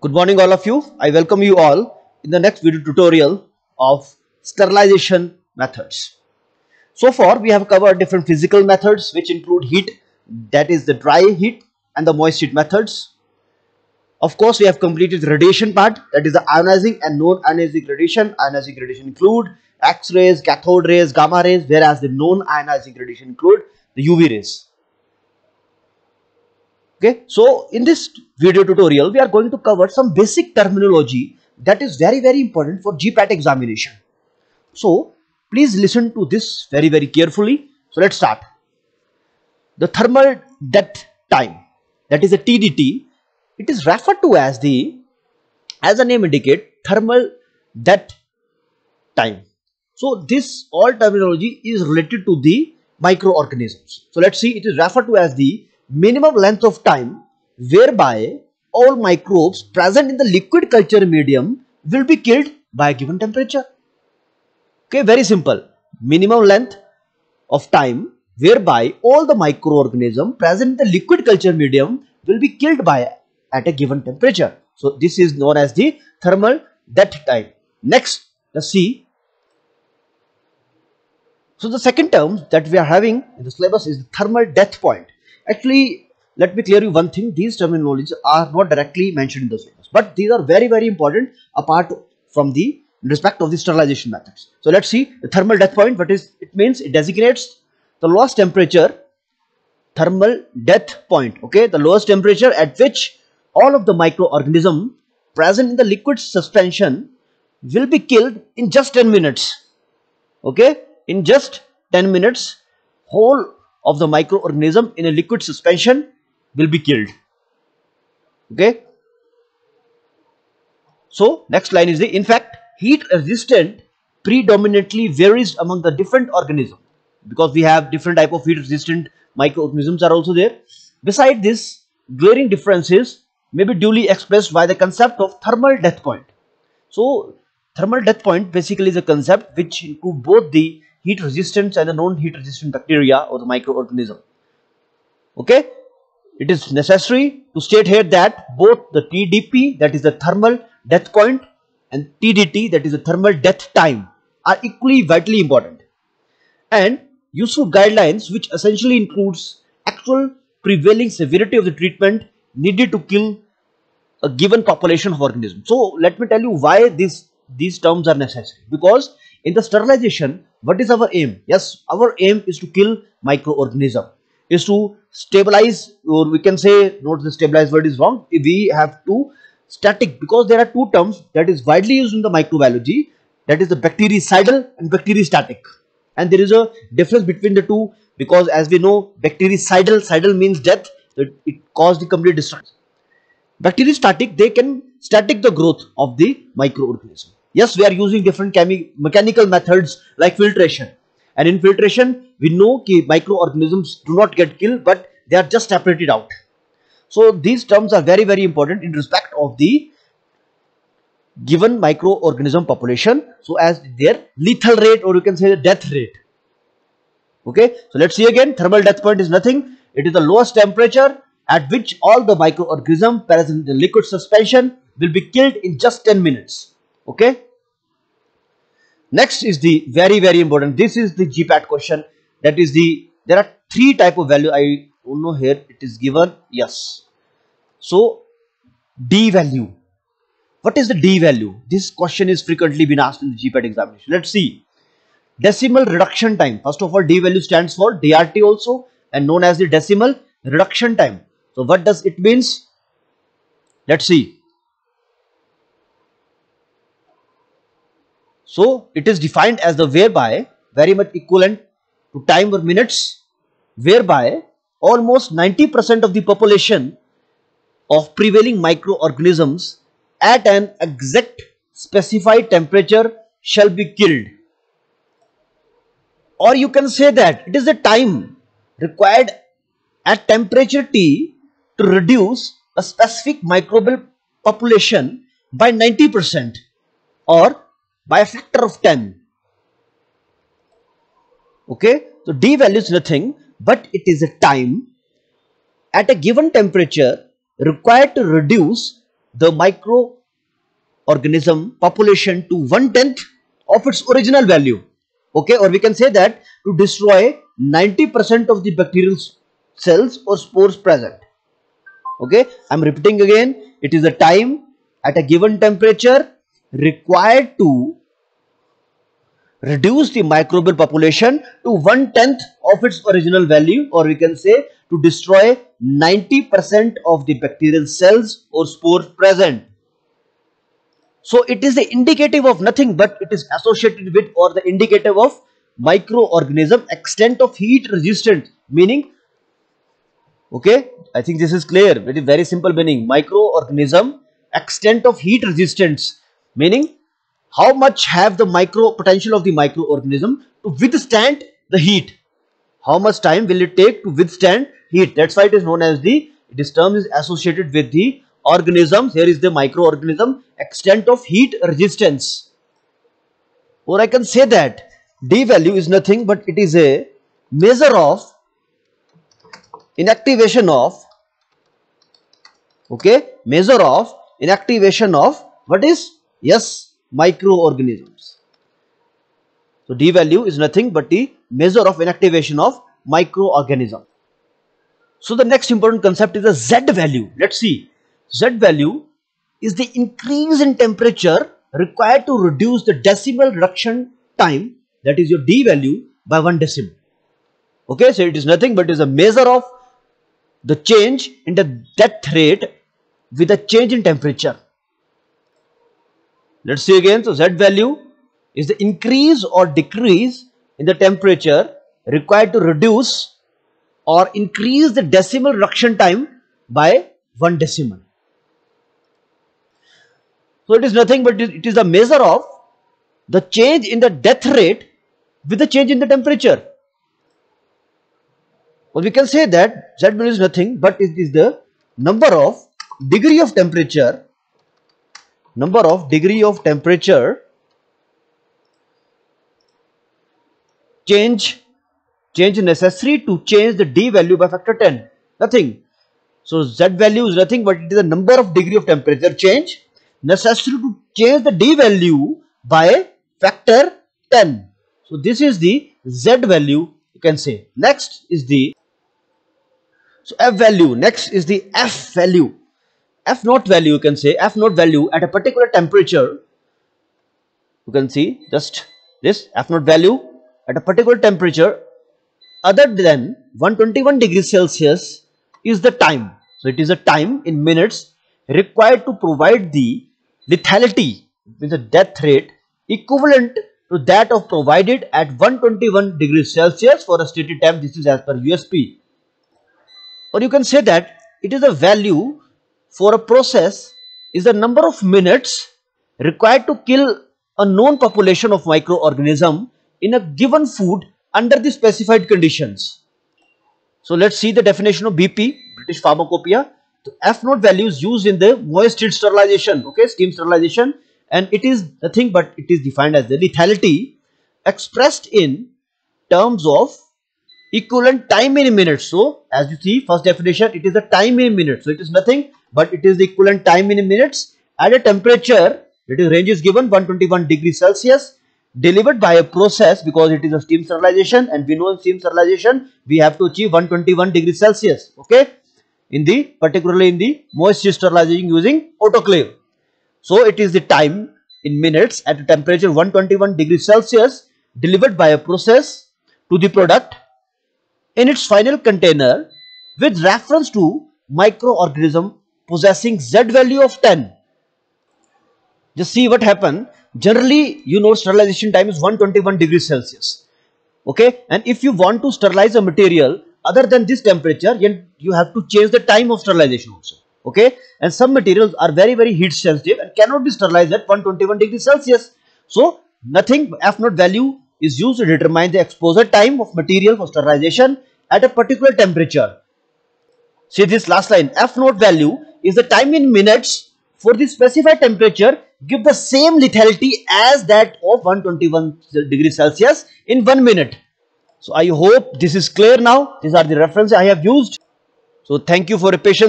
Good morning all of you. I welcome you all in the next video tutorial of sterilization methods. So far we have covered different physical methods which include heat, that is the dry heat, and the moist heat methods. Of course we have completed the radiation part, that is the ionizing and non-ionizing radiation. Ionizing radiation include X-rays, cathode rays, gamma rays, whereas the non-ionizing radiation include the UV rays. Okay, so in this video tutorial we are going to cover some basic terminology that is very important for GPAT examination. So please listen to this very carefully. So let's start. The thermal death time, that is a TDT, it is referred to as the name indicate, thermal death time. So this all terminology is related to the microorganisms. So let's see, it is referred to as the minimum length of time whereby all microbes present in the liquid culture medium will be killed by a given temperature. Okay, very simple. Minimum length of time whereby all the microorganisms present in the liquid culture medium will be killed by at a given temperature. So this is known as the thermal death time. Next, let's see. So the second term that we are having in the syllabus is the thermal death point. Actually, let me clear you one thing, these terminologies are not directly mentioned in the syllabus, but these are very important apart from the respect of the sterilization methods. So let's see the thermal death point. What is it means? It designates the lowest temperature, thermal death point. Okay, the lowest temperature at which all of the microorganisms present in the liquid suspension will be killed in just 10 minutes. Okay, in just 10 minutes whole of the microorganism in a liquid suspension will be killed. Okay, so next line is the, in fact, heat resistant predominantly varies among the different organisms, because we have different type of heat resistant microorganisms are also there. Beside this, glaring differences may be duly expressed by the concept of thermal death point. So thermal death point basically is a concept which include both the heat resistant and the non-heat resistant bacteria or the microorganism. Okay, it is necessary to state here that both the TDP, that is the thermal death point, and TDT, that is the thermal death time, are equally vitally important, and useful guidelines which essentially includes actual prevailing severity of the treatment needed to kill a given population of organisms. So let me tell you why these terms are necessary, because in the sterilization, what is our aim? Yes, our aim is to kill microorganism, is to stabilize, or we can say, not the stabilize word is wrong, we have to static, because there are two terms that is widely used in the microbiology, that is the bactericidal and bacteristatic, and there is a difference between the two, because as we know, bactericidal means death, it caused the complete destruction. Bacteristatic, they can static the growth of the microorganism. Yes, we are using different mechanical methods like filtration, and in filtration we know that microorganisms do not get killed, but they are just separated out. So these terms are very important in respect of the given microorganism population, so as their lethal rate, or you can say the death rate. Okay, so let's see again, thermal death point is nothing, it is the lowest temperature at which all the microorganisms present in the liquid suspension will be killed in just 10 minutes. Okay, next is the very important, this is the GPAT question, that is the, there are three type of value, I don't know here it is given, yes. So D value, what is the D value? This question is frequently been asked in the GPAT examination. Let's see, decimal reduction time. First of all, D value stands for DRT also, and known as the decimal reduction time. So what does it means? Let's see. So it is defined as the whereby, very much equivalent to time or minutes, whereby almost 90% of the population of prevailing microorganisms at an exact specified temperature shall be killed. Or you can say that it is the time required at temperature T to reduce a specific microbial population by 90% or by a factor of 10. Okay, so D value is nothing but it is a time at a given temperature required to reduce the microorganism population to 1/10 of its original value. Okay, or we can say that to destroy 90% of the bacterial cells or spores present. Okay, I'm repeating again, it is the time at a given temperature required to reduce the microbial population to 1/10 of its original value, or we can say to destroy 90% of the bacterial cells or spores present. So it is the indicative of nothing but it is associated with, or the indicative of microorganism extent of heat resistance, meaning, okay, I think this is clear. It is very simple meaning. Microorganism extent of heat resistance, meaning how much have the potential of the microorganism to withstand the heat. How much time will it take to withstand heat? That's why it is known as this term is associated with the organisms. Here is the microorganism extent of heat resistance. Or I can say that D value is nothing but it is a measure of inactivation of, okay, measure of inactivation of what is? Yes, microorganisms. So D value is nothing but the measure of inactivation of microorganism. So the next important concept is the Z value. Let's see. Z value is the increase in temperature required to reduce the decimal reduction time, that is your D value, by 1 decimal. Okay, so it is nothing but it is a measure of the change in the death rate with a change in temperature. Let's see again. So Z value is the increase or decrease in the temperature required to reduce or increase the decimal reduction time by 1 decimal. So it is nothing but it is a measure of the change in the death rate with the change in the temperature. Well, we can say that Z value is nothing but it is the number of degree of temperature, change necessary to change the D value by factor 10. Nothing. So Z value is nothing but it is the number of degree of temperature change necessary to change the D value by factor 10. So this is the Z value, you can say. Next is the F value. Next is the F value. F naught value, you can say F naught value at a particular temperature. You can see just this F naught value at a particular temperature other than 121 degrees Celsius is the time. So it is a time in minutes required to provide the lethality, with the death rate equivalent to that of provided at 121 degrees Celsius for a stated time. This is as per USP. Or you can say that it is a value for a process is the number of minutes required to kill a known population of microorganism in a given food under the specified conditions. So let's see the definition of BP, British Pharmacopoeia. The F naught value is used in the moist heat sterilization, okay, steam sterilization, and it is nothing but it is defined as the lethality expressed in terms of equivalent time in minutes. So as you see, first definition, it is the time in minutes. So it is nothing but it is the equivalent time in minutes at a temperature, that is range is given 121 degrees Celsius, delivered by a process, because it is a steam sterilization and we know in steam sterilization we have to achieve 121 degrees Celsius, okay, particularly in the moist heat sterilization using autoclave. So it is the time in minutes at a temperature 121 degrees Celsius delivered by a process to the product in its final container with reference to microorganism possessing Z value of 10. Just see what happened. Generally, you know, sterilization time is 121 degrees Celsius. Okay, and if you want to sterilize a material other than this temperature, you have to change the time of sterilization also. Okay, and some materials are very heat sensitive and cannot be sterilized at 121 degrees Celsius. So nothing, F naught value is used to determine the exposure time of material for sterilization at a particular temperature. See this last line, F naught value is the time in minutes for the specified temperature, give the same lethality as that of 121 degrees Celsius in 1 minute. So I hope this is clear now. These are the references I have used. So thank you for your patience.